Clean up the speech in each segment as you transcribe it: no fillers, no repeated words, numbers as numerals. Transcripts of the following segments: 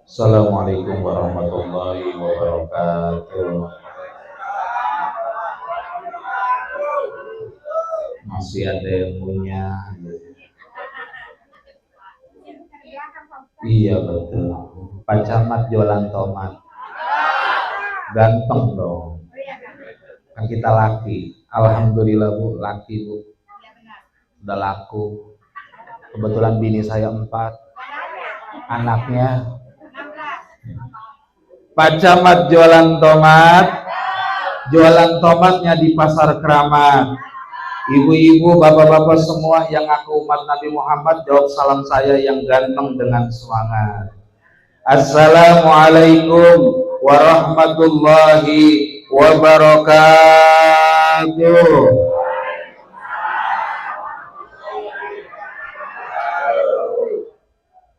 Assalamualaikum warahmatullahi wabarakatuh. Masih ada yang punya? Iya betul. Pak Camat jualan tomat. Ganteng dong. Kan kita laki. Alhamdulillah Bu, laki Bu. Udah laku. Kebetulan bini saya 4. Anaknya Pak Camat jualan tomat. Jualan tomatnya di Pasar Keramat. Ibu-ibu, bapak-bapak semua yang aku umat Nabi Muhammad, jawab salam saya yang ganteng dengan semangat. Assalamualaikum warahmatullahi wabarakatuh.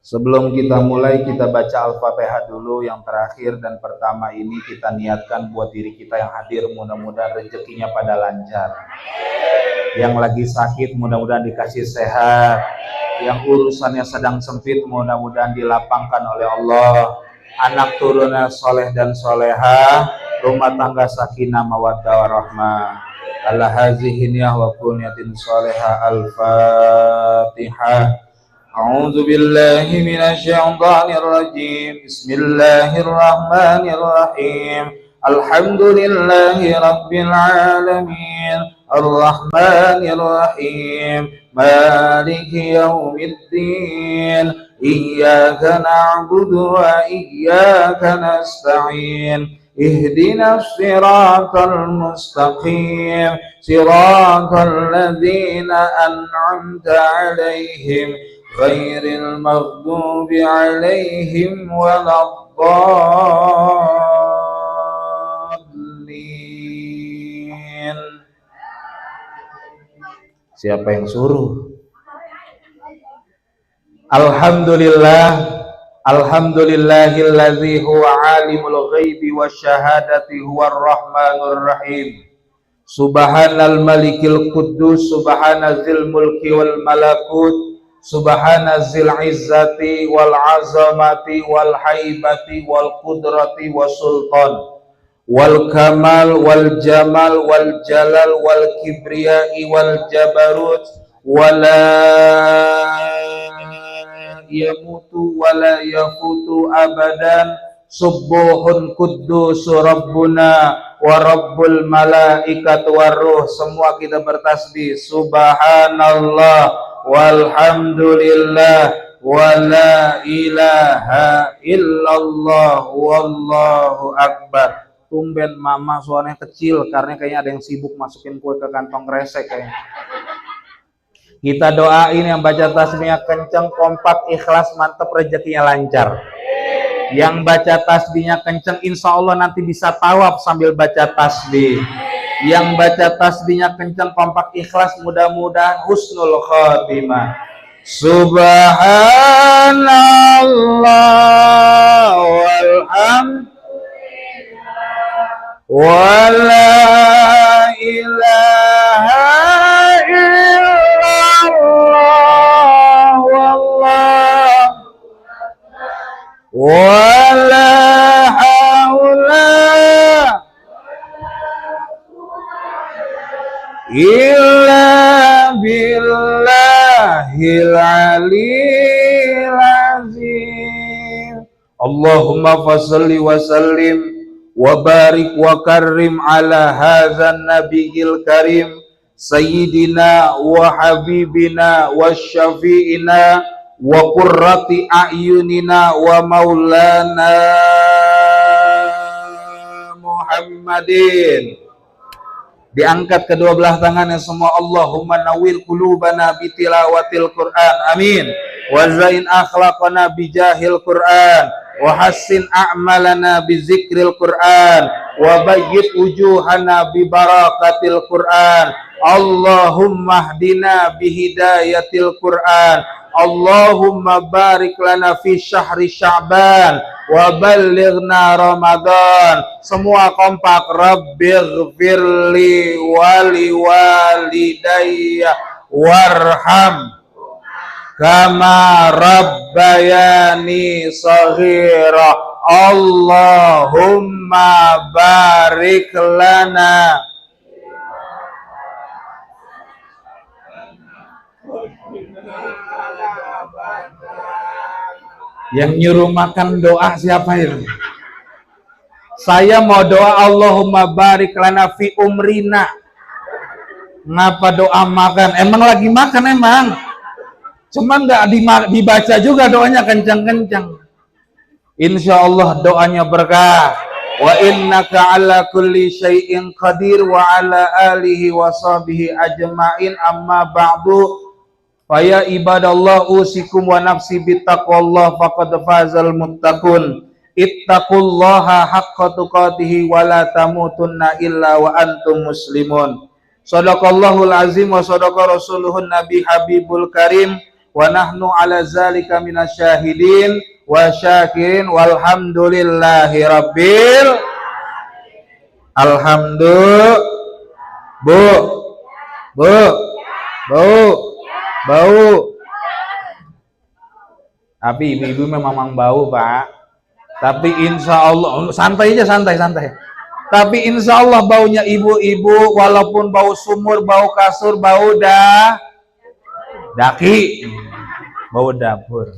Sebelum kita mulai, kita baca Al-Fatihah dulu yang terakhir dan pertama ini kita niatkan buat diri kita yang hadir, mudah-mudahan rezekinya pada lancar. Yang lagi sakit mudah-mudahan dikasih sehat. Yang urusannya sedang sempit mudah-mudahan dilapangkan oleh Allah. Anak turunnya soleh dan soleha, rumah tangga sakinah mawaddah warahmah. Ala hazihi niyah wa kunyatin soleha. Al-Fatihah. A'udzu billahi minasyaitonir rajim. Bismillahirrahmanirrahim. Alhamdulillahi rabbil alamin. Ar-Rahmanir Rahim. Maliki yaumiddin. Iyyaka na'budu wa iyyaka nasta'in. Ihdinas siratal mustaqim. Siratal ladzina an'amta 'alaihim ghairil maghdubi 'alaihim waladdallin. Siapa yang suruh? Alhamdulillahilladzi huwa alimul ghaibi wasyahadati huwar rahmanur rahim. Subhanal malikil quddus, subhanazil mulki wal malakut, subhanazil izzati wal azamati wal haibati wal qudrati was sultan, wal kamal wal jamal wal jalal wal kibriyai wal jabarut, wala yamutu wala yafutu abadan. Subuhun kuddus Rabbuna wa Rabbul malaikat waruh. Semua kita bertasbih subhanallah walhamdulillah wa la ilaha illallah wallahu akbar. Tumben mama suaranya kecil karena kayaknya ada yang sibuk masukin kue ke kantong kresek kayaknya. Kita doain yang baca tasbihnya kenceng, kompak, ikhlas, mantep, rezekinya lancar. Yang baca tasbihnya kenceng, insya Allah nanti bisa tawaf sambil baca tasbih. Yang baca tasbihnya kenceng, kompak, ikhlas, mudah-mudahan husnul khotimah. Subhanallah walhamdulillah wa la ilaha illallah wala haula illa billahil aliyyil azim. Allahumma fasholli wa sallim wa barik wa karrim ala hadzal nabiyil karim sayyidina wa habibina wa syafi'ina wa qurrati a'yunina wa maulana Muhammadin. Diangkat kedua belah tangannya semua. Allahumma nawwir qulubana bitilawatil Qur'an, amin. Wa zain akhlaqana bijahil Qur'an, wa hassin a'malana bizikril Qur'an, wa bayyit wujuhana bibarakatil Qur'an. Allahumma hdina bihidayatil Qur'an. Allahumma barik lana fi syahri Sya'ban wa ballighna Ramadan. Semua kompak. Rabbighfirli wali walidayya warham kama rabbayani shaghira. Allahumma barik lana. Yang nyuruh makan doa siapa itu? Saya mau doa Allahumma barik lana fi umrina. Ngapa doa makan? Emang lagi makan emang. Cuman nggak dibaca juga doanya kencang-kencang. Insya Allah doanya berkah. Wa innaka ala kulli syai'in qadir wa ala alihi wa sahbihi ajma'in, amma ba'du. Faya ibadallah usikum wa nafsi bittaqwallah faqad fazal muttaqun. Ittaqullaha haqqa tuqatih wa la tamutunna illa wa antum muslimun. Shadaqallahul azim wa shadaqa rasuluhun nabi habibul karim wa nahnu ala zalika minasyahidin wa syakirin walhamdulillahi rabbil alhamdulillah. Bau. Tapi ibu-ibu memang bau, Pak. Tapi insya Allah, santai aja, santai. Tapi insya Allah baunya ibu-ibu, walaupun bau sumur, bau kasur, bau daki, bau dapur.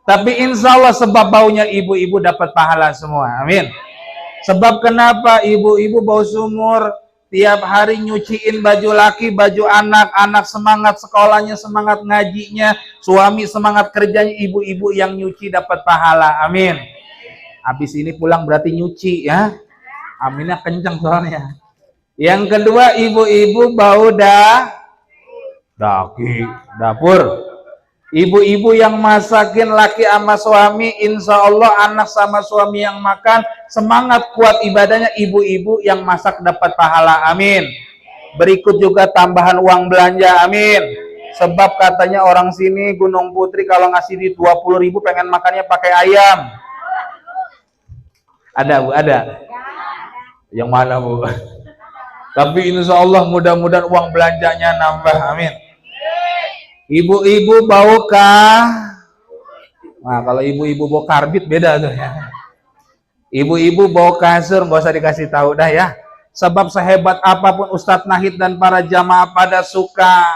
Tapi insya Allah sebab baunya ibu-ibu dapat pahala semua. Amin. Sebab kenapa ibu-ibu bau sumur? Tiap hari nyuciin baju laki, baju anak, anak semangat sekolahnya, semangat ngajinya, suami semangat kerjanya, ibu-ibu yang nyuci dapat pahala. Amin. Habis ini pulang berarti nyuci ya. Aminnya kencang soalnya. Yang kedua, ibu-ibu bau daki, dapur. Ibu-ibu yang masakin laki sama suami, insya Allah anak sama suami yang makan, semangat kuat ibadahnya, ibu-ibu yang masak dapat pahala. Amin. Berikut juga tambahan uang belanja. Amin. Sebab katanya orang sini Gunung Putri kalau ngasih di 20.000 pengen makannya pakai ayam. Ada Bu? Ada? Yang mana Bu? Tapi insya Allah mudah-mudahan uang belanjanya nambah. Amin. Ibu-ibu bau nah kalau ibu-ibu bau karbit beda tuh ya. Ibu-ibu bau kasur nggak usah dikasih tahu dah ya. Sebab sehebat apapun Ustadz Nahid dan para jamaah pada suka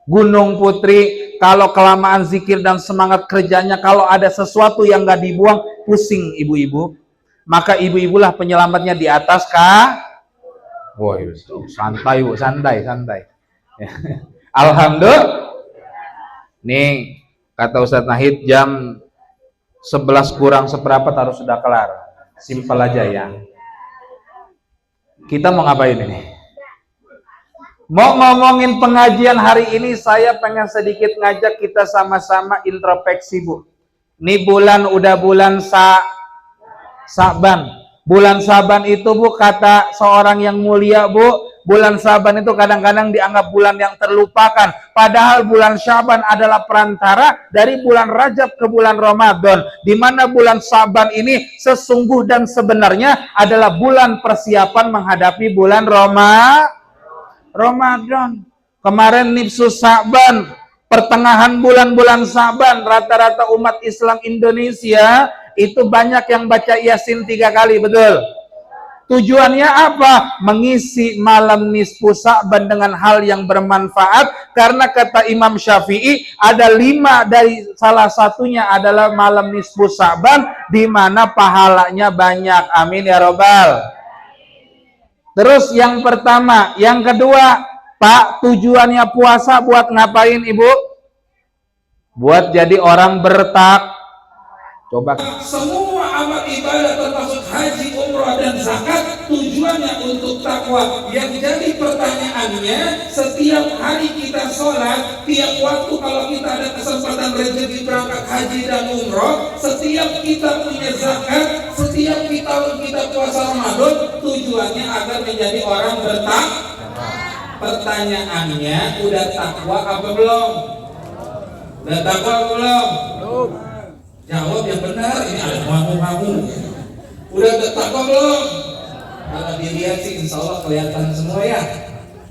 Gunung Putri, kalau kelamaan zikir dan semangat kerjanya, kalau ada sesuatu yang nggak dibuang, pusing ibu-ibu. Maka ibu-ibulah penyelamatnya di atas Wah, santai Bu, santai. Alhamdulillah. Nih, kata Ustadz Nahid jam 11 kurang seperempat harus sudah kelar. Simpel aja ya. Kita mau ngapain ini? Mau ngomongin pengajian hari ini, saya pengen sedikit ngajak kita sama-sama introspeksi Bu. Ini udah bulan Sa'ban. Bulan Sa'ban itu Bu, kata seorang yang mulia Bu, bulan Sa'ban itu kadang-kadang dianggap bulan yang terlupakan. Padahal bulan Sa'ban adalah perantara dari bulan Rajab ke bulan Ramadan. Di mana bulan Sa'ban ini sesungguh dan sebenarnya adalah bulan persiapan menghadapi bulan Ramadan. Kemarin nifsu Sa'ban, pertengahan bulan-bulan Sa'ban, rata-rata umat Islam Indonesia itu banyak yang baca Yasin 3 kali, betul? Tujuannya apa? Mengisi malam nisfu Sa'ban dengan hal yang bermanfaat, karena kata Imam Syafi'i ada 5 dari salah satunya adalah malam nisfu Sa'ban di mana pahalanya banyak. Amin ya robbal. Terus yang pertama, yang kedua, Pak, tujuannya puasa buat ngapain Ibu? Buat jadi orang Coba. Semua amal ibadah termasuk haji, umrah dan zakat tujuannya untuk takwa. Yang jadi pertanyaannya, setiap hari kita sholat, tiap waktu kalau kita ada kesempatan rezeki berangkat haji dan umrah, setiap kita punya zakat, setiap kita puasa Ramadan, tujuannya agar menjadi orang bertakwa. Pertanyaannya, udah takwa apa belum? Udah takwa apa belum? Belum. Jawab yang benar, ini ada ngamu-ngamu. Udah bertakwa belum? Kalau dilihat sih insya Allah kelihatan semua ya.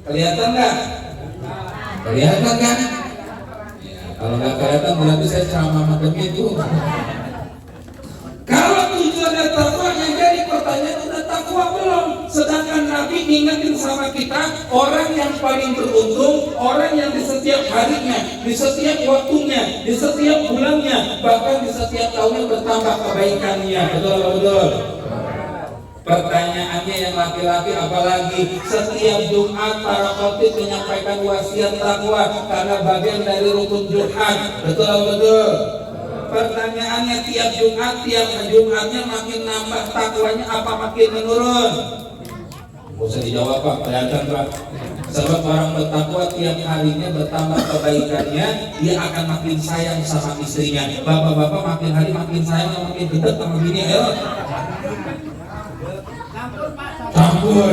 Kelihatan nggak? Kelihatan kan? Ya. Kalau nggak kelihatan berarti saya ceramah macam itu. Kalau tujuannya takwa, yang jadi pertanyaan udah takwa belum? Sedangkan Nabi ingetin sama kita, orang yang paling beruntung, orang yang di setiap harinya, di setiap waktunya, di setiap bulannya, bahkan di setiap tahunnya bertambah kebaikannya. Betul apa betul? Pertanyaannya yang laki-laki apalagi, setiap Jumat para khotib menyampaikan wasiat takwa karena bagian dari rukun Jumat. Betul apa betul? Pertanyaannya tiap Jumatnya makin nambah takwanya apa makin menurun? Gak usah dijawab Pak, kelihatan Pak. Sebab orang bertakwa tiap harinya bertambah kebaikannya, dia akan makin sayang sama istrinya. Bapak-bapak makin hari makin sayang, makin dekat sama bini. Ayo campur.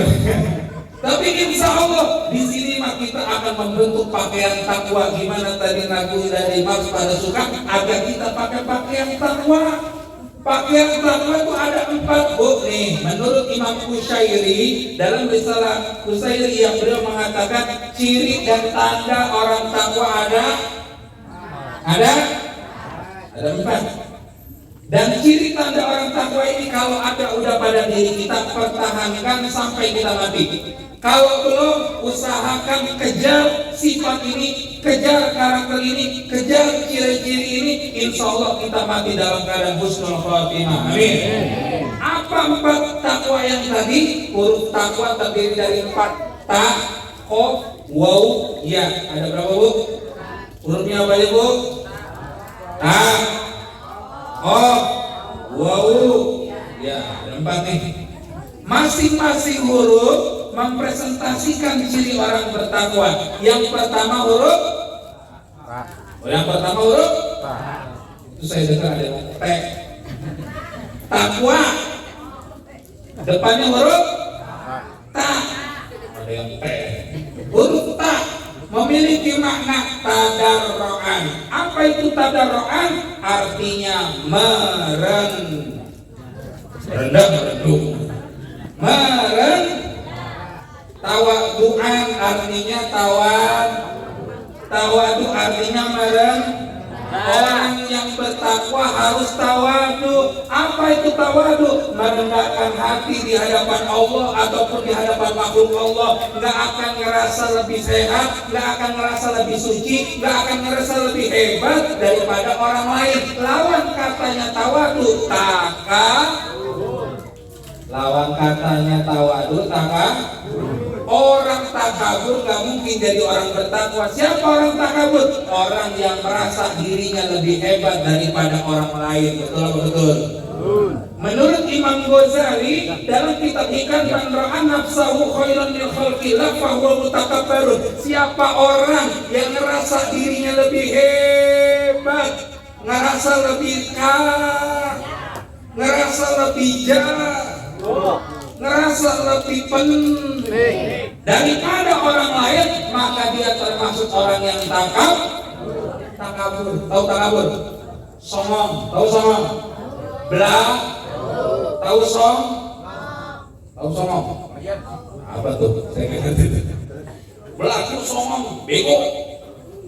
Tapi insya Allah di sini mah kita akan membentuk pakaian takwa. Gimana tadi lagu dari Mars pada suka agar kita pakai pakaian takwa. Pakaian takwa itu ada 4 nih. Menurut Imam Qushairi dalam risalah Qushairi yang beliau mengatakan ciri dan tanda orang takwa ada 4. Dan ciri tanda orang takwa ini kalau ada udah pada diri kita, pertahankan sampai kita mati. Kalau belum, usahakan kejar sifat ini, kejar karakter ini, kejar ciri-ciri ini. Insya Allah kita mati dalam keadaan husnul khotimah. Amin. Apa 4 takwa yang tadi? Huruf takwa terdiri dari 4. Ta, kof, waw, ya. Ada berapa Bu? Hurufnya apa ya Bu? Ta, oh, wow, ya, ada 4 nih. Masing-masing huruf mempresentasikan ciri orang bertakwa. Yang pertama huruf itu saya dengar ada T. Takwa. Depannya huruf Ta. Ada yang T. Huruf Ta memiliki makna tadarroan. Apa itu tadarroan? Artinya merendah. Tawaduan artinya tawadu artinya orang yang bertakwa harus tawadu. Apa itu tawadu? Merendahkan hati di hadapan Allah ataupun di hadapan makhluk Allah. Nggak akan ngerasa lebih sehat, nggak akan ngerasa lebih suci, nggak akan ngerasa lebih hebat daripada orang lain. Lawan katanya tawadu, lawan katanya tawadu, orang takabur gak mungkin jadi orang bertakwa. Siapa orang takabur? Orang yang merasa dirinya lebih hebat daripada orang lain. Betul atau betul? Menurut Imam Ghazali dalam kitab Hikam, man ra'a nafsahu khairan min khalqillah fa huwa mutakabbarun. Siapa orang yang ngerasa dirinya lebih hebat, ngerasa lebih ngerasa lebih ngerasa lebih penting daripada orang lain, maka dia termasuk orang yang takabur. Tahu takabur? Songong. Tahu songong? Belah. Tahu tahu songong? Apa tuh? Saya nggak ngerti. Belah itu songong, bego.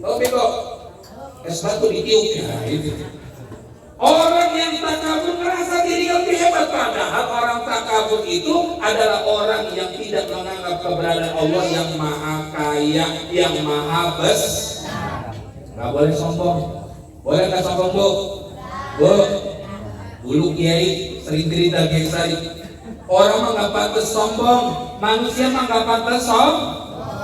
Tahu bego? Es batu ditiup ya itu. Orang yang takabur merasa diri lebih hebat, padahal orang takabur itu adalah orang yang tidak menganggap keberadaan Allah yang maha kaya, yang maha besar. Nggak boleh sombong. Boleh nggak sombong Bu? Dulu Kiai sering cerita Kiai Sari. Orang mah nggak pantas sombong, manusia mah nggak pantas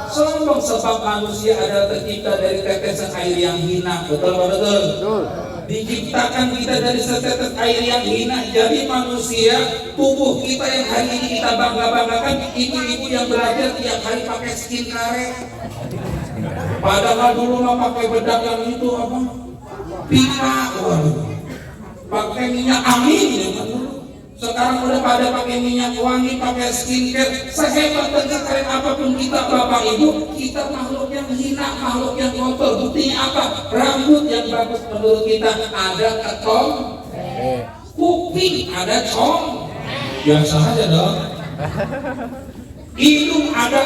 sombong sebab manusia adalah tercipta dari tetesan air yang hina. Betul apa betul? Betul. Diciptakan kita dari setetes air yang hina. Jadi manusia, tubuh kita yang hari ini kita bangga-banggakan, ibu-ibu yang belajar tiap hari pakai skin karet. Padahal dulu mah pakai bedak yang itu apa? Pipa, pakai minyak angin ya kan dulu. Sekarang udah pada pakai minyak wangi, pakai skincare. Sehebat dan sekeren apapun kita Bapak Ibu, kita makhluk yang hina, makhluk yang kotor. Buktinya apa? Rambut yang bagus menurut kita ada ketong, kuping ada cong, biasa aja dong. Hidung ada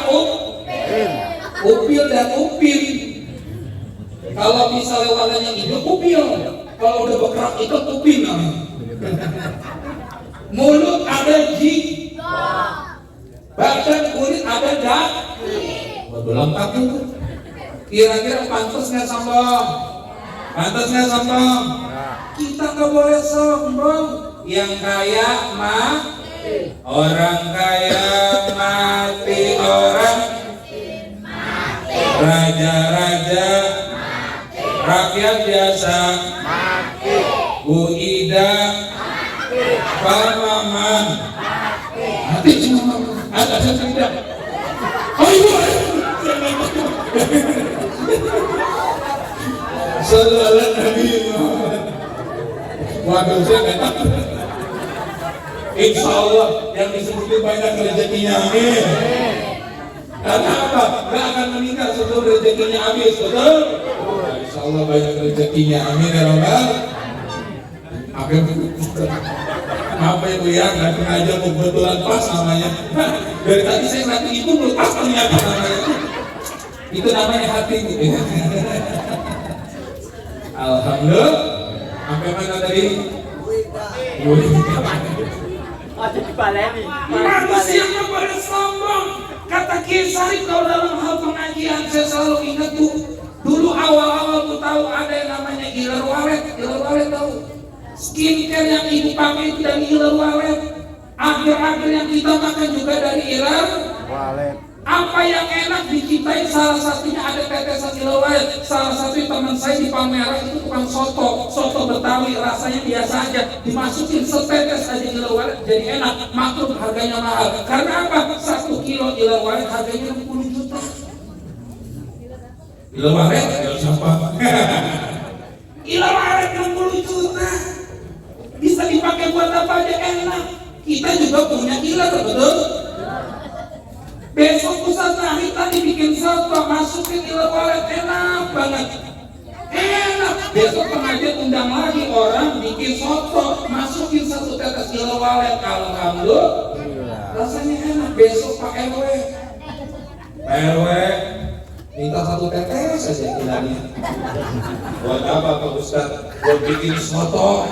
upil dan upil. Kalau misalnya warnanya hijau, upil. Kalau udah bergerak itu upin namanya. Mulut ada badan kulit ada waduh lengkap itu. Kira-kira pantas nggak sombong? Pantas nggak sombong? Kita nggak boleh sombong. Yang kaya orang kaya mati, orang raja-raja rakyat biasa Bu Ida Pak Maman mati semua. Ada tidak? Oh ibu Sallallahu Nabi Muhammad. Waduh saya nggak takut. Insya Allah yang disebutkan banyak rezekinya, amin. Karena apa? Gak akan meninggal sebelum rezekinya habis, betul? Insya Allah banyak rezekinya, amin ya Rabbal. Apa ibu ya? Gak sengaja kebetulan pas namanya. Dari tadi saya nanti ibu belum pas ternyata namanya. Itu namanya hati gitu ya. Alhamdulillah. Sampai mana tadi? Manusia yang boleh sombong. Kata Kiai Sarif kalau dalam hal pengajian saya selalu ingat tuh. Dulu awal-awal tuh tahu ada yang namanya gilar walet. Gilar walet tahu? Skincare yang ibu pakai itu dari gilar walet. Akhir-akhir yang kita makan juga dari gilar walet. Apa yang enak dicintai salah satunya ada tetesan gilar walet. Salah satu teman saya di Palmerah itu tukang soto Betawi, rasanya biasa aja, dimasukin setetes aja gilar walet jadi enak. Maklum harganya mahal. Karena apa? 1 kilo gilar walet harganya 60 juta. Gilar walet ya siapa? Gilar walet 60 juta. Bisa dipakai buat apa aja enak. Kita juga punya gilar, betul? Besok Ustaz Nahid tadi bikin soto, masukin gilar walet, enak banget. Enak. Besok pengajian undang lagi orang bikin soto, masukin 1 tetes gilar walet. Alhamdulillah. Rasanya enak. Besok Pak RW. Pak RW minta 1 tetes saja gilarnya. Buat apa Pak Ustaz? Buat bikin soto.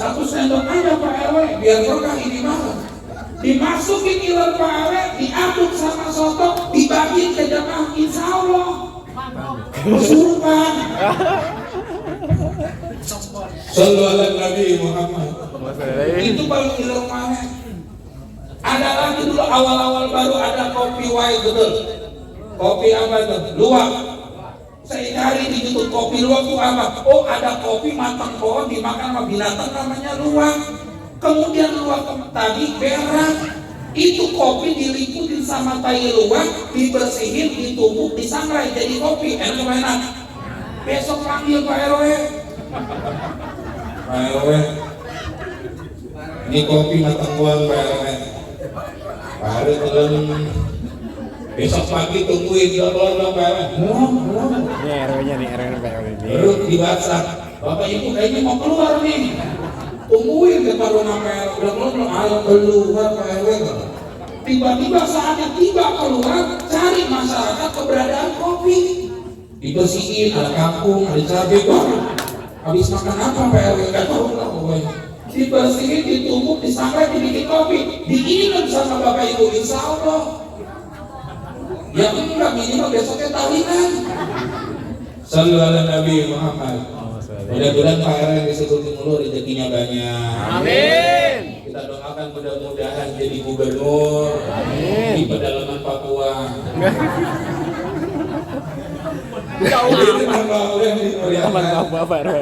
1 sendok aja Pak RW, biar berkah ini malam. Dimasukin gilar Pak RW, diaduk sama soto, dibagi ke jamaah, insya Allah kesurupan. Sallallahu Nabi Muhammad. Itu baru gilar Pak RW. Ada lagi dulu awal-awal baru ada kopi white, betul? Kopi apa itu? Luwak. Saya cari di YouTube kopi luwak itu apa? Oh ada kopi matang pohon dimakan sama binatang namanya luwak. Kemudian luwak tadi berak. Itu kopi diliputin sama tai luwak, dibersihin, ditumbuk, disangrai jadi kopi. Enak. Besok panggil Pak RW. Pak RW, ini kopi matang pohon Pak RW. Pak RW belum. Besok pagi tungguin dia keluar dong Pak RW. Ini RW-nya nih, RW Pak RW ini. Baru di WhatsApp, Bapak Ibu kayaknya mau keluar nih. Tungguin depan rumah Pak RW. Udah keluar, ayo keluar Pak RW. Tiba-tiba saatnya tiba keluar, cari masyarakat keberadaan kopi. Dibersihin, ada kampung, ada cabai. Habis makan apa Pak RW? Gak tahu lah pokoknya. Dibersihin, ditumbuk, disangrai, dibikin kopi. Diingat sama Bapak Ibu, insya Allah. Ya enggak, minimal besoknya tahunan. Sallallahu Nabi Muhammad. Mudah-mudahan Pak RW disebutin mulu rezekinya banyak. Amin. Kita doakan mudah-mudahan jadi gubernur di pedalaman Papua.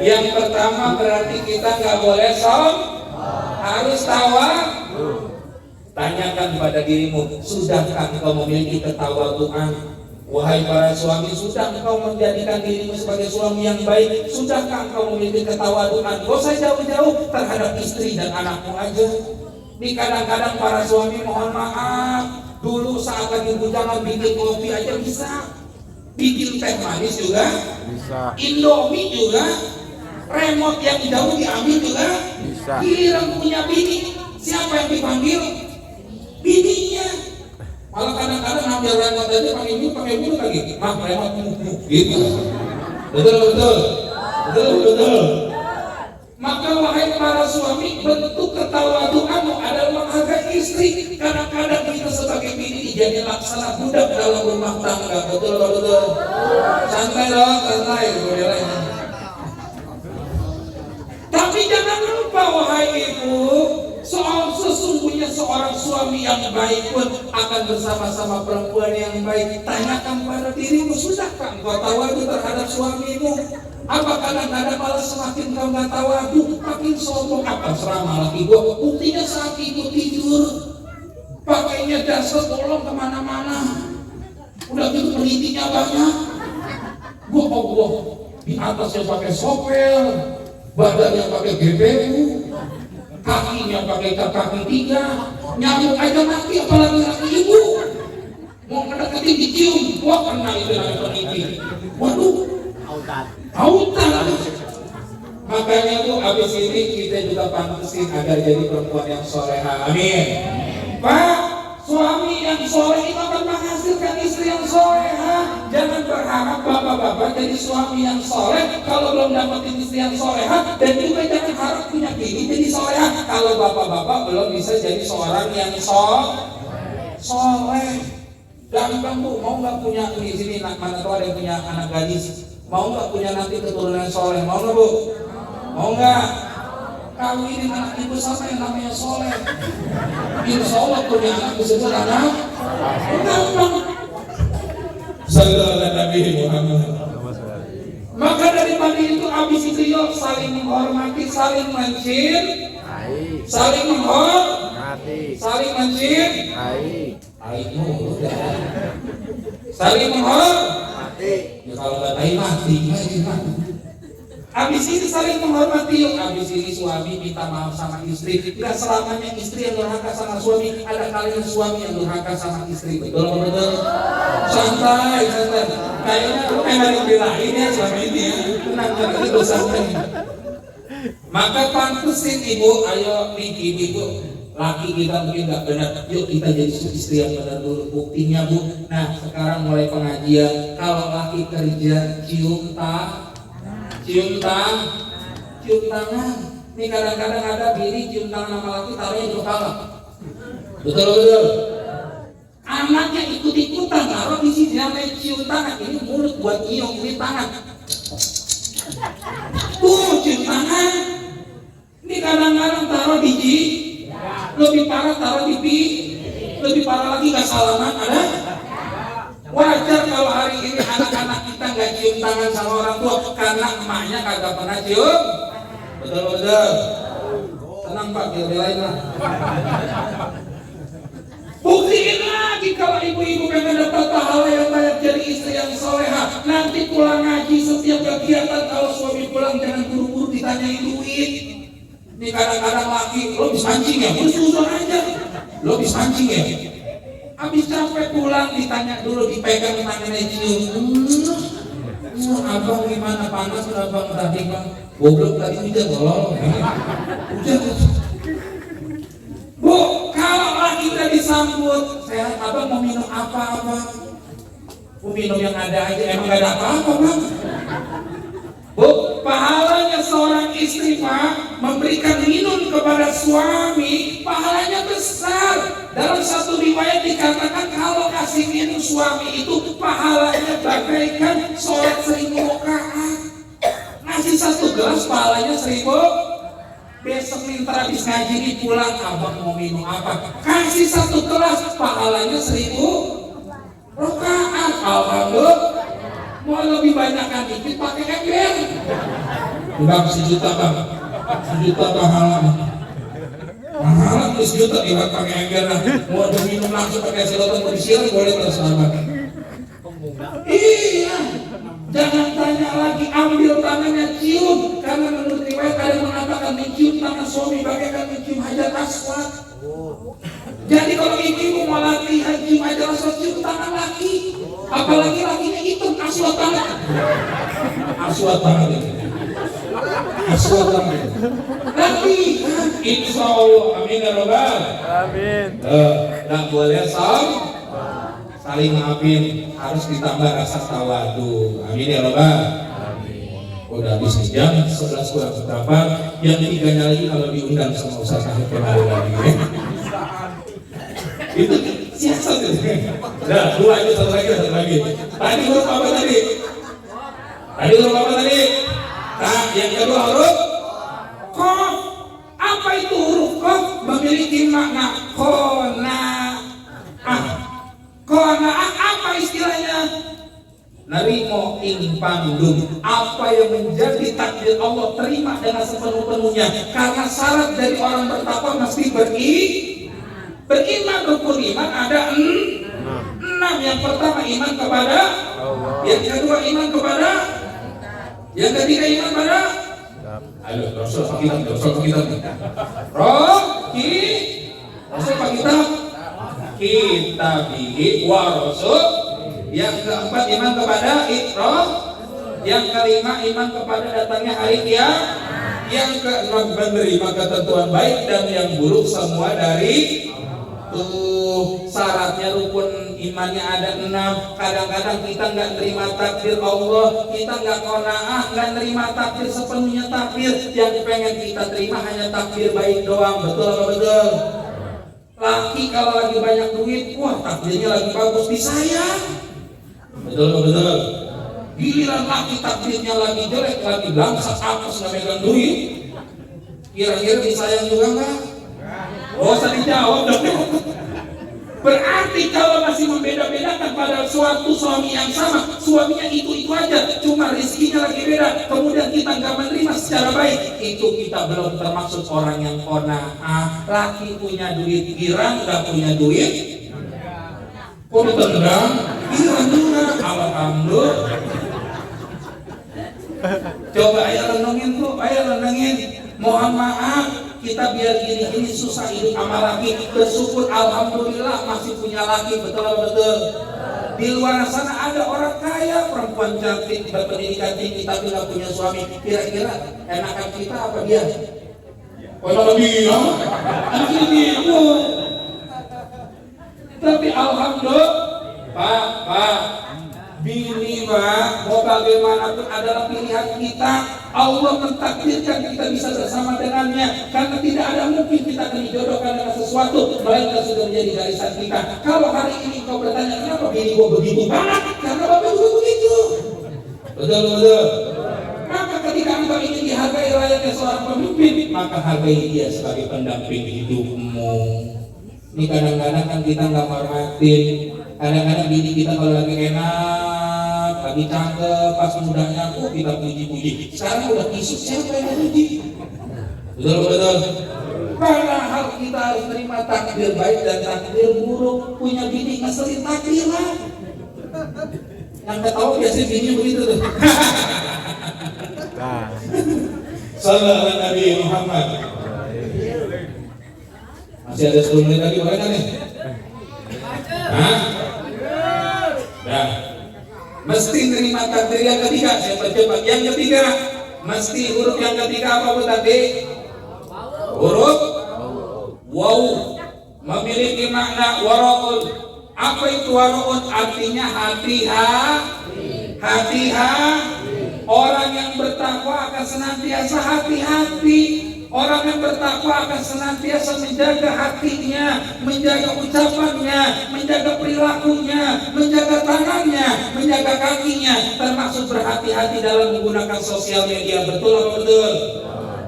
Yang pertama berarti kita nggak boleh harus tawa. Tanyakan pada dirimu, sudahkah engkau memiliki ketawaduan? Wahai para suami, sudah engkau menjadikan dirimu sebagai suami yang baik? Sudahkah engkau memiliki ketawaduan? Gak usah jauh-jauh terhadap istri dan anakmu aja. Di kadang-kadang para suami mohon maaf, dulu saat lagi bujangan bikin kopi aja bisa, bikin teh manis juga bisa, Indomie juga, remote yang jauh diambil juga bisa. Giliran punya bini, siapa yang dipanggil? Bininya. Kalau kadang-kadang ngambil remote aja pakai mulut lagi, mah remote gitu. Betul. Maka wahai para suami, bentuk ketawaduanmu adalah menghargai istri. Kadang-kadang kita sebagai bini jadi laksana budak dalam rumah tangga. Betul. Santai dong, santai. Tapi jangan lupa wahai ibu, sesungguhnya seorang suami yang baik pun akan bersama-sama perempuan yang baik. Tanyakan pada dirimu, sudahkah engkau tawadu terhadap suamimu? Apa kadang-kadang malah semakin kau nggak tawadu, makin sombong? Apa serama laki gua? Buktinya saat ibu tidur, pakainya dasar bolong kemana-mana. Udah gitu pelitinya banyak. Gua Allah, di atasnya pakai sopel, badannya pakai GBU, kakinya pakai kaki 3, nyamuk aja mati, apalagi laki ibu. Mau ngedeketin dicium, wah kena itu namanya peniti. Waduh, autan. Makanya tuh abis ini kita juga pantesin agar jadi perempuan yang soleha. Amin. Pak, suami yang soleh itu akan menghasilkan istri yang soleha. Jangan berharap bapak-bapak jadi suami yang soleh kalau belum dapetin istri yang soleha, dan juga jangan harap punya bini jadi soleha kalau bapak-bapak belum bisa jadi seorang yang soleh. Gampang bu, mau nggak punya di sini mana tuh ada yang punya anak gadis, mau nggak punya nanti keturunan soleh, mau nggak bu? Mau nggak? Kawinin anak ibu sama yang namanya soleh. Insya Allah punya anak disebut anak. Gampang. Sallallahu Nabi Muhammad. Maka daripada itu habis itu yuk saling menghormati, saling mencintai, saling menghormati, saling mencintai. Saling menghormati. Ya kalau nggak tahu mati. Habis ini saling menghormati yuk. Habis ini suami minta maaf sama istri. Tidak selamanya istri yang durhaka sama suami. Ada kalinya suami yang durhaka sama istri. Betul. Santai. Kayaknya lu memang dibelain ya suami ini ya. Tenang itu santai. Maka pantesin ibu, ayo nih ibu. Laki kita mungkin nggak benar, yuk kita jadi istri yang benar dulu. Buktinya bu, nah sekarang mulai pengajian, kalau laki kerja cium tangan. Nih kadang-kadang ada bini cium tangan sama laki, taruhnya di kepala. Betul. Anaknya ikut-ikutan, taruh di sini namanya cium tangan. Ini mulut buat nyium, ini tangan. Cium tangan. Ini kadang-kadang taruh di lebih parah taruh di lebih parah lagi gak salaman ada. Wajar kalau hari ini anak-anak kita nggak cium tangan sama orang tua karena emaknya kagak pernah cium. Betul. Tenang pak, belain lah. Buktiin lagi kalau ibu-ibu pengen dapat pahala yang banyak jadi istri yang soleha. Nanti pulang ngaji setiap kegiatan, kalau suami pulang jangan buru-buru ditanyain duit. Ini kadang-kadang laki, lo bisa mancing ya? Usul aja. Lo bisa mancing ya? Habis capek pulang ditanya dulu, dipegang tangannya cium. Abang gimana, panas abang tadi bang? Goblok tadi hujan tolong. Hujan. Bu, kalau laki udah disambut, sehat abang mau minum apa abang? Mau minum yang ada aja, emang gak ada apa-apa bang. Bu, pahalanya seorang istri pak memberikan minum kepada suami, pahalanya besar. Dalam satu riwayat dikatakan kalau kasih minum suami itu pahalanya bagaikan sholat 1000 rakaat. Ngasih 1 gelas pahalanya 1000. Besok minta habis ngaji ini pulang, abang mau minum apa? Kasih 1 gelas pahalanya 1000 rakaat. Alhamdulillah. Mau lebih banyak kan dikit pakai ember. Bang 1 juta bang, 1 juta pahala. Pahala 1 juta ibarat pakai ember lah. Mau ada minum langsung pakai sedotan mau disiram boleh terserah bang. Iya. Jangan tanya lagi, ambil tangannya cium. Karena menurut riwayat ada yang mengatakan mencium tangan suami bagaikan mencium hajar aswad. Jadi kalau ibu mau latihan cium hajar aswad, cium tangan laki. Apalagi lakinya hitam, aswad tangan. Aswad tangan ini. Aswad tangan. Laki, insya Allah, amin ya robbal. Amin. Nggak boleh sam. saling maafin, harus ditambah rasa tawadu. Amin ya Rabbal. Udah habis jam 11 kurang seberapa, yang tiganya lagi kalau diundang sama Ustaz Syahid kembali lagi. Itu siasat itu. Nah, dua itu satu lagi. Tadi huruf apa tadi? Nah, yang kedua huruf Qaf. Apa itu huruf Qaf? Memiliki makna qanaah apa istilahnya? Narimo ing pandum, apa yang menjadi takdir Allah terima dengan sepenuh-penuhnya, karena syarat dari orang bertakwa mesti beriman. Rukun iman ada 6. Yang pertama iman kepada Allah, yang kedua iman kepada, yang ketiga iman pada Rasul kitabihi wa rasul. Yang keempat iman kepada Iqra. Yang kelima iman kepada datangnya hari kiamat. Yang keenam menerima ketentuan baik dan yang buruk semua dari syaratnya rukun imannya ada 6. Kadang-kadang kita nggak terima takdir Allah, kita nggak qanaah, nggak terima takdir sepenuhnya takdir. Yang pengen kita terima hanya takdir baik doang. Betul apa betul? Laki kalau lagi banyak duit, wah takdirnya lagi bagus, disayang. Betul apa betul? Giliran laki takdirnya lagi jelek, lagi bangsat, apes, nggak megang duit, kira-kira disayang juga nggak? Oh, usah dijawab dong. Berarti kalau masih membeda-bedakan pada suatu suami yang sama, suaminya itu aja, cuma rezekinya lagi beda, kemudian kita nggak menerima secara baik, itu kita belum termasuk orang yang qanaah. Laki punya duit, girang, nggak punya duit, kok tenang, girang juga, alhamdulillah. Coba ayo renungin. Mohon maaf, kita biar gini-gini susah hidup sama laki. Bersyukur alhamdulillah masih punya laki. Betul. Di luar sana ada orang kaya, perempuan cantik, berpendidikan tinggi tapi nggak punya suami. Kira-kira enakan kita apa dia? Kalau dia, enakan dia. Tapi alhamdulillah, Pak, bini mah mau bagaimanapun adalah pilihan kita. Allah mentakdirkan kita bisa bersama dengannya, karena tidak ada mungkin kita akan dijodohkan dengan sesuatu melainkan sudah menjadi garisan kita. Kalau hari ini kau bertanya kenapa bini gua begitu banget, karena bapak juga begitu. Betul. Maka ketika engkau ingin dihargai layaknya seorang pemimpin, maka hargai dia sebagai pendamping hidupmu. Ini kadang-kadang kan kita nggak hormatin. Kadang-kadang bini kita kalau lagi enak, lagi cakep, pas mudanya kita puji-puji. Sekarang udah kisut, siapa yang puji? Betul. Padahal kita harus terima takdir baik dan takdir buruk. Punya bini ngeselin takdirlah. Yang ketawa biasanya bini begitu tuh. Sallallahu alaihi Nabi Muhammad. Masih ada 10 menit lagi, boleh kan nih? Nah, mesti terima takdir yang ketiga. Cepat. Yang ketiga, mesti huruf yang ketiga apa Bu tadi? Huruf waw. Memiliki makna waraun. Apa itu waraun? Artinya hati-hati. Orang yang bertakwa akan senantiasa hati-hati. Orang yang bertakwa akan senantiasa menjaga hatinya, menjaga ucapannya, menjaga perilakunya, menjaga tangannya, menjaga kakinya, termasuk berhati-hati dalam menggunakan sosial media. Betul atau betul?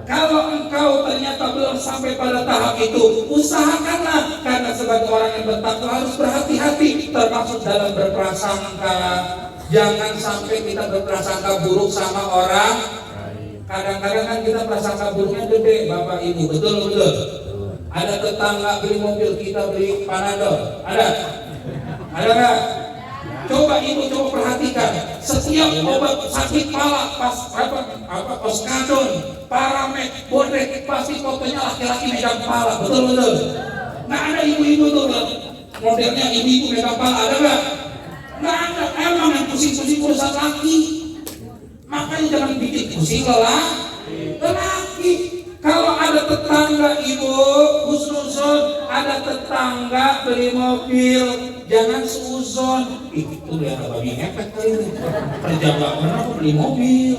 Kalau engkau ternyata belum sampai pada tahap itu, usahakanlah, karena sebagai orang yang bertakwa harus berhati-hati, termasuk dalam berprasangka. Jangan sampai kita berprasangka buruk sama orang. Kadang-kadang kan kita prasangka buruknya gede, Bapak Ibu, betul. Ada tetangga beli mobil, kita beli Panadol, ada nggak? Coba perhatikan, setiap obat sakit kepala, Oskadon, Paramed, Bodrek, pasti fotonya laki-laki megang kepala, betul. Nah ada ibu-ibu tuh, modelnya ibu-ibu megang kepala, ada nggak? Nggak ada, emang yang pusing-pusing urusan laki. Makanya jangan bikin pusing lelaki. Kalau ada tetangga ibu, husnuzon, ada tetangga beli mobil, jangan suzon. Itu dia babi ngepet kali ini. Kerja nggak pernah kok beli mobil.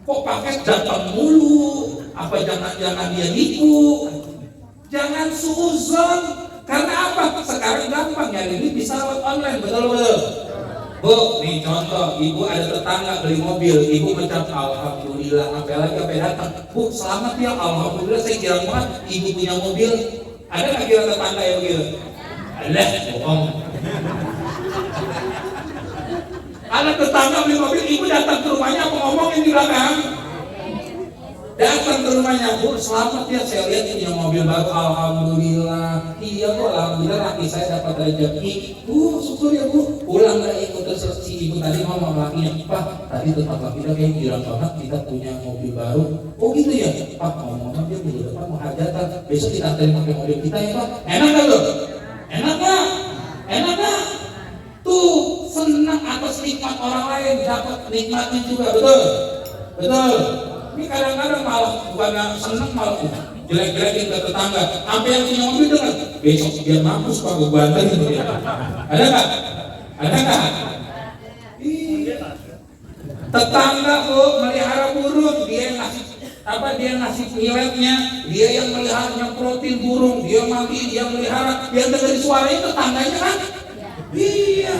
Kok pakai datang mulu? Apa jangan-jangan dia nipu? Jangan suzon. Karena apa? Sekarang gampang nyari duit bisa lewat online, betul-betul. Bu, nih contoh, ibu ada tetangga beli mobil, ibu mengucap alhamdulillah, sampai datang. Bu, selamat ya, alhamdulillah saya kira banget ibu punya mobil. Ada nggak kira tetangga yang begitu? Ada, bohong. Ada tetangga beli mobil, ibu datang ke rumahnya apa ngomongin di belakang? Datang ke rumahnya, Bu, selamat ya, saya lihat punya mobil baru, alhamdulillah. Iya Bu, alhamdulillah laki saya dapat rezeki. Bu, syukur ya Bu. Pulang gak ikut terus si ibu tadi ngomong lakinya, Pak, tadi tetangga kita kayak bilang banget kita punya mobil baru. Oh gitu ya, Pak, ngomong-ngomong dia minggu depan mau hajatan, besok kita anterin pakai mobil kita ya Pak. Enak gak lo? Enak gak? Enak gak? Tuh, senang atas nikmat orang lain, dapat nikmatnya juga, betul? Betul? Ini kadang-kadang malah bukan seneng malah jelek-jelekin ke tetangga. Sampai yang punya mobil dengar, besok biar mampus Pak gue bantai gitu ya. Ada nggak? Ada nggak? Tetangga kok melihara burung, dia ngasih miletnya, dia yang melihara nyemprotin burung, dia mandi, dia melihara, dia dengerin suaranya tetangganya kan? Iya.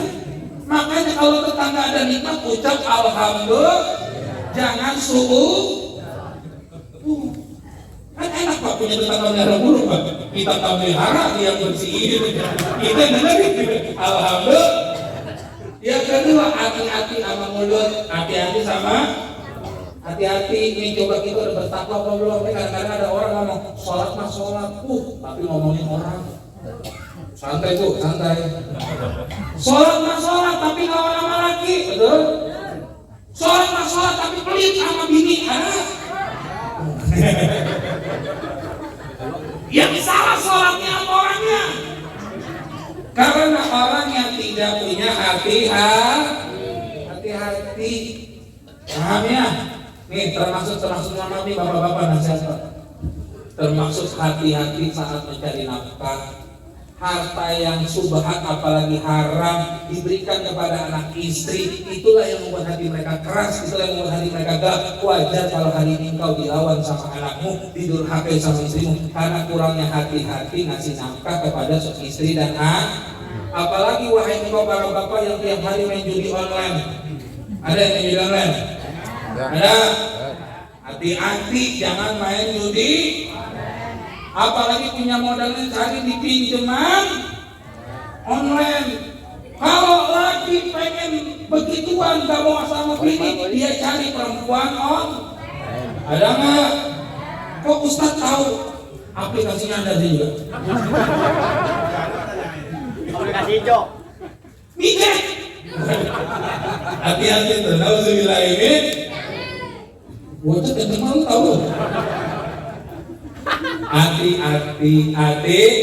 Makanya kalau tetangga ada nikmat ucap alhamdulillah, jangan suhu. Kan enak Pak punya tetangga melihara burung Pak. Kita melihara dia bersihin, kita dengerin. Alhamdulillah. Yang kedua, hati-hati sama mulut, hati-hati ini coba kita udah bertakwa apa belum? Ini kadang-kadang ada orang ngomong sholat mah sholat, tapi ngomongin orang. Santai Bu, santai. Sholat mah sholat tapi lawan sama laki, betul? Sholat mah sholat tapi pelit sama bini, ada? Yang salah sholatnya apa orangnya? Karena orang yang tidak punya hati-hati. Paham ya? Nih termasuk nih bapak-bapak nasihat. Termasuk hati-hati saat mencari nafkah. Harta yang subhat apalagi haram diberikan kepada anak istri, itulah yang membuat hati mereka keras, itulah yang membuat hati mereka galak. Wajar kalau hari ini engkau dilawan sama anakmu, didurhakai sama istrimu karena kurangnya hati-hati ngasih nafkah kepada istri dan anak. Apalagi wahai engkau para bapak yang tiap hari main judi online. Ada yang main judi online? Ada? Hati-hati jangan main judi. Apalagi punya modalnya cari di pinjaman online. Kalau lagi pengen begituan gak mau sama bini, dia cari perempuan Ada nggak? Kok Ustadz tahu? Aplikasinya ada juga. Aplikasi hijau. Mikir. Hati-hati tuh. Nauzubillah ini. Bocah kenceng malu tahu. Hati-hati adik.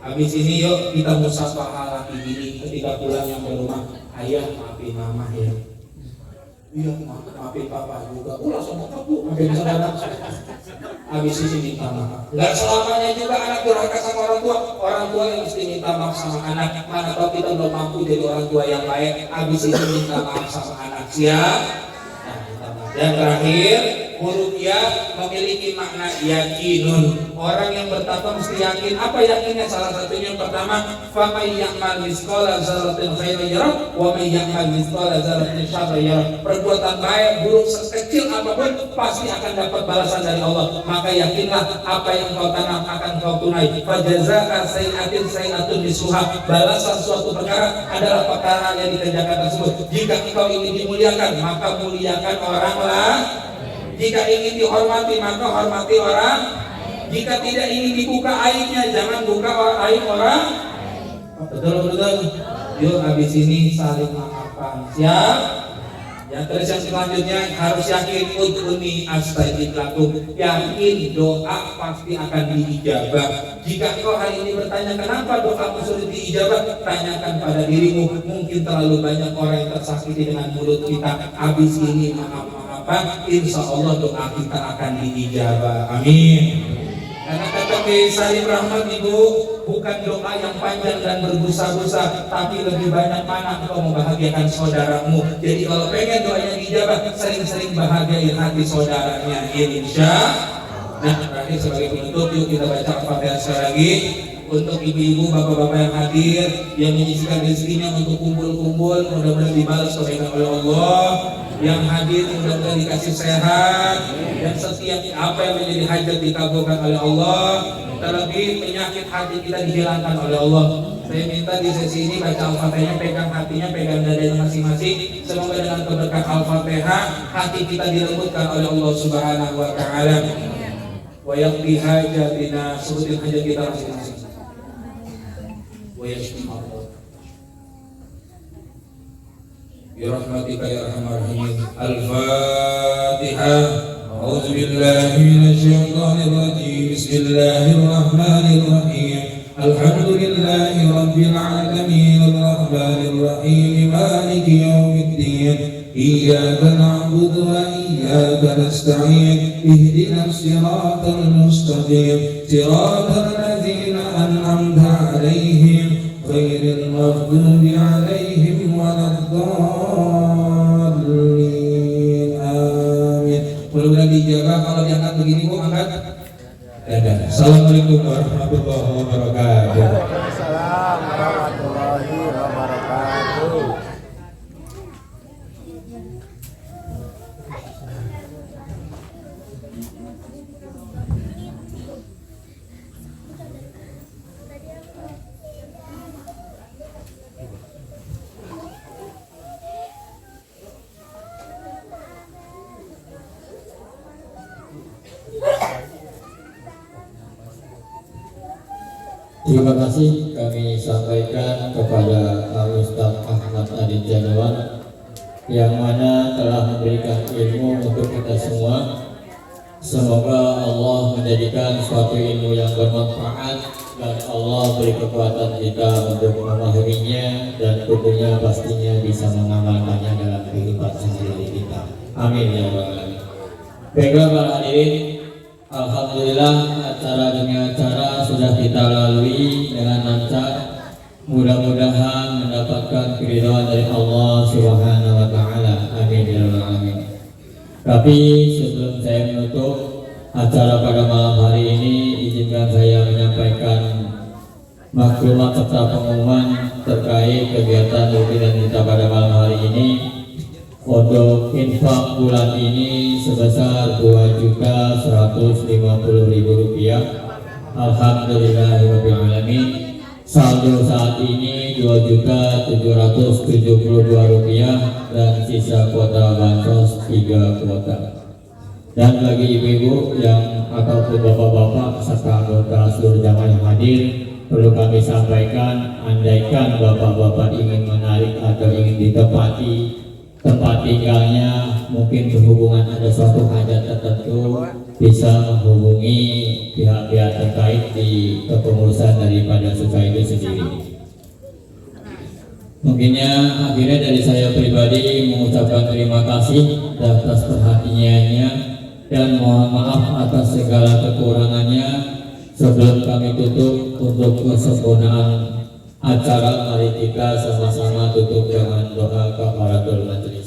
Habis ini yuk kita musafahah laki bini ketika pulang yang ke rumah. Ayah maafin mama ya. Iya maafin papa juga. Langsung maaf Bu, maafin saudara. Habis ini minta maaf. Gak selamanya juga anak durhaka sama orang tua. Orang tua yang mesti minta maaf sama anak. Mana tahu kita belum mampu jadi orang tua yang baik. Habis ini minta maaf sama anak. Siap? Dan terakhir, huruf ya memiliki makna yakinun. Orang yang bertakwa mesti yakin. Apa yakinnya? Salah satunya yang pertama, faman ya'mal mithqala dzarratin khairan yarah wa man ya'mal mithqala dzarratin syarran yarah. Perbuatan baik buruk sekecil apapun pasti akan dapat balasan dari Allah. Maka yakinlah apa yang kau tanam akan kau tunai. Fa jazaa sayyi'atin sayyi'atun misuha. Balasan suatu perkara adalah perkara yang dikerjakan tersebut. Jika engkau ingin dimuliakan, maka muliakan orang lain. Jika ingin dihormati, maka hormati orang. Jika tidak ingin dibuka aibnya, jangan buka aib orang. Betul. Yuk habis ini saling maafkan. Siap? Yang terus yang selanjutnya harus yakin ud'uni astajib lakum. Yakin doa pasti akan diijabah. Jika engkau hari ini bertanya kenapa doamu sulit diijabah, tanyakan pada dirimu. Mungkin terlalu banyak orang yang tersakiti dengan mulut kita. Habis ini maaf-maafan, insya Allah doa kita akan diijabah. Amin. Karena kata Kiai Salim Rahmat Ibu, bukan doa yang panjang dan berbusa-busa, tapi lebih banyak mana engkau membahagiakan saudaramu. Jadi kalau pengen doanya dijabah, sering-sering bahagiain hati saudaranya, insya. Nah, terakhir sebagai penutup, yuk kita baca Al-Fatihah sekali lagi. Untuk ibu-ibu, bapak-bapak yang hadir, yang menyisikan rezekinya untuk kumpul-kumpul, mudah-mudahan dibalas kebaikan oleh Allah. Yang hadir mudah-mudahan dikasih sehat, dan setiap apa yang menjadi hajat dikabulkan oleh Allah. Terlebih penyakit hati kita dihilangkan oleh Allah. Saya minta di sesi ini baca Al-Fatihahnya, pegang hatinya, pegang dadanya masing-masing. Semoga dengan keberkahan Al-Fatihah hati kita dilembutkan oleh Allah Subhanahu wa taala. Wa yaqdi hajatina, sebutin hajat kita masing-masing. Wa yashfi Allah. Ya rahmatika ya arhamar rahimin. Al-Fatihah. A'udzu billahi minasy syaithanir rajim. Bismillahirrahmanir rahim. Alhamdulillahi rabbil alamin arrahmanir rahim maliki yaumiddin. Iyyaka na'budu wa iyyaka nasta'in. Ihdinas siratal mustaqim. Siratal ladzina an'amta 'alaihim ghairil maghdubi 'alaihim waladdallin. Amin. Mudah-mudahan dijaga. Kalau diangkat begini Bu, angkat. Assalamualaikum warahmatullahi wabarakatuh. Waalaikumsalam warahmatullahi wabarakatuh. Terima kasih kami sampaikan kepada Al-Ustaz Ahmad Adin Janawan yang mana telah memberikan ilmu untuk kita semua. Semoga Allah menjadikan suatu ilmu yang bermanfaat dan Allah beri kekuatan kita untuk memahaminya dan tentunya pastinya bisa mengamalkannya dalam kehidupan sehari-hari kita. Amin ya rabbal alamin. Baiklah para hadirin, alhamdulillah acara demi acara sudah kita lalui dengan lancar. Mudah-mudahan mendapatkan keridhaan dari Allah Subhanahu wa taala. Amin ya rabbal alamin. Tapi sebelum saya menutup acara pada malam hari ini, izinkan saya menyampaikan maklumat serta pengumuman terkait kegiatan rutin kita pada malam hari ini. Untuk infak bulan ini sebesar Rp2.150.000. Alhamdulillahirabbil alamin. Saldo saat ini Rp2.772 dan sisa kuota bansos 3 kuota. Dan bagi ibu-ibu yang ataupun bapak-bapak serta anggota seluruh jamaah yang hadir, perlu kami sampaikan, andaikan bapak-bapak ingin menarik atau ingin ditempati tempat tinggalnya, mungkin berhubungan ada suatu hajat tertentu, bisa menghubungi pihak-pihak terkait di kepengurusan daripada suka itu sendiri. Mungkinnya akhirnya dari saya pribadi mengucapkan terima kasih atas perhatiannya dan mohon maaf atas segala kekurangannya. Sebelum kami tutup, untuk kesempurnaan acara, mari kita sama-sama tutup dengan doa kafaratul majelis.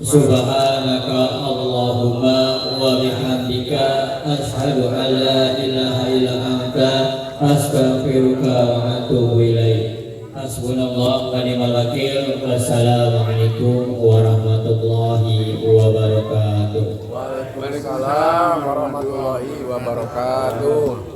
Subhanaka Allahumma wa bihamdika asyhadu an la ilaha illa anta astaghfiruka wa atubu ilaik. Hasbunallah wa ni'mal wakil. Wassalamualaikum warahmatullahi wabarakatuh. Waalaikumsalam warahmatullahi wabarakatuh.